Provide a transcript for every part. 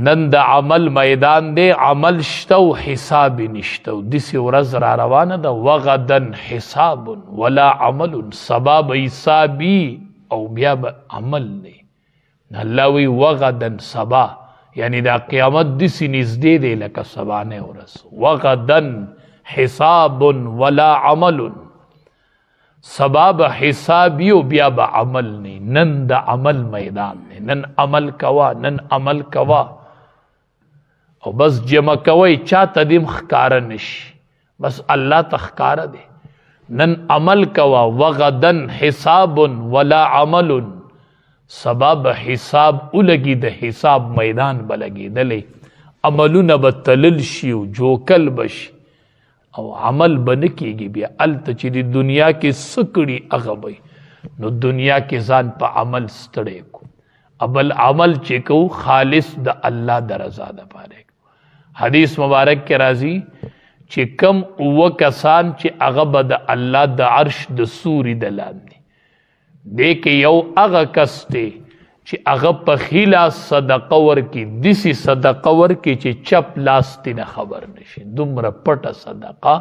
نن د عمل میدان دی، عمل شته او حساب نشته. داسې ورځ را روانه ده، وغدن حساب ولا عمل، سبا به حسابي او بیا به عمل نه. الله وی وغدن سبا، یعنی دا قیامت داسې نږدې دی لکه سبانۍ ورځ. وغدن حساب ولا عمل، سبا به حسابي او بیا به عمل نه. نن د عمل میدان دی، نن عمل کوا، نن عمل کوا او بس جمع کوي، چا تدیم ښکاره نشي، بس الله ته ښکاره دی. نن عمل کوا، وغدن حساب ولا عمل، سبا به حساب ولګي، د حساب میدان به لګېدلی، عملونه به تلل شي او جوکل به شي او عمل به نه کېږي. بیا هلته چې د دنیا کې څه کړي هغه به نو دنیا کې ځان په عمل ستړی کو، ابل عمل چې کو خالص د الله د رضا دپاره. حدیث مبارک کې راځي چې کم اوه کسان چې هغه به د الله د عرش د سوري د لاندې دی کې یو هغه کس دی چې هغه په ښي لاس صدقه ورکړي، داسې صدقه ورکړي چې چپ لاس ترې نه خبر نشي. دومره پټه صدقه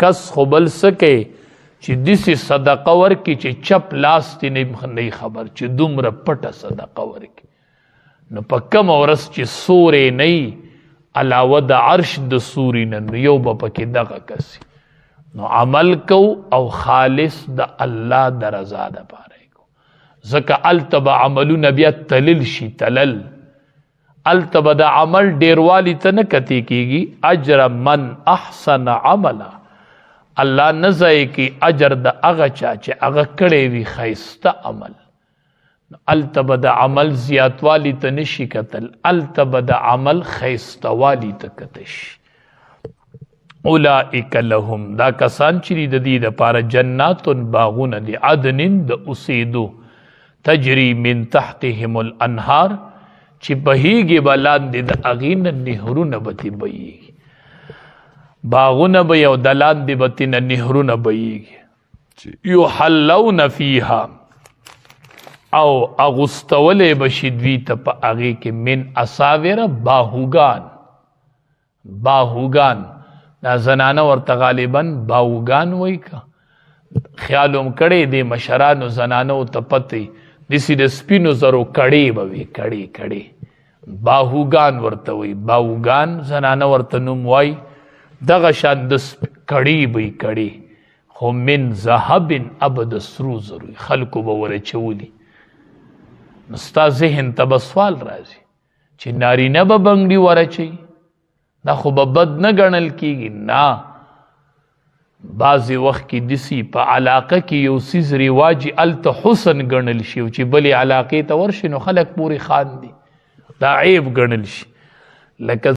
کس خو بل څه کوي چې داسې صدقه ورکړي چې چپ لاس ترې نه خبر، چې دومره پټه صدقه ورکړي. نو په کومه ورځ چې سوری نه وي علاوه د عرش د سوري نه، نو یو به پکې دغه کس. نو عمل کو او خالص د الله د رضا دپاره کو، ځکه هلته به عملونه بیا تلل شي. تلل هلته به د عمل ډیروالي ته نه کتې کېږي. اجر من احسن عملا، الله نه ضایع کوي اجر د هغه چا چې هغه کړی وي ښایسته عمل. هلته به د عمل زیاتوالی ته نشي کتل، هلته به د عمل ښایستهوالي ته کته شي. اولئک لهم، دا کسان چې دي د دې دپاره جنات باغونه دي، عدن د اوسېدو، تجري من تحتهم الانهار، چې بهیږي به لاندې د هغې نه نهرونه به ترې بهیږي. باغونه به یې او د لاندې به ترې نه نهرونه بهیږي. یحلون فیها، او اغوستولی بشي دوی ته په هغې کې من اصاوره باهوګان. باهوګان دا زنانه ورته غالبا باهوګان وایي که خیال هم کړی دی مشرانو زنانو ته پته داسې د سپینو زرو کړې به وي، کړې کړې باهوګان ورته وایي. باهوګان زنانه ورته نوم وایي. دغه شان د کړې به وي، کړې خو من ذهب، اب د سرو زرو خلکو به ورچولي. نو ستا ذهن ته به سوال راځي چې نارینه به بنګړي ورچوي، دا خو به بد نه ګڼل کېږي. نه، بعضې وخت کې داسې په علاقه کې یو څیز رواجي هلته حسن ګڼل شي، او چې بلې علاقې ته ورشي نو خلک پورې خاندي، دا عیب ګڼل شي. لکه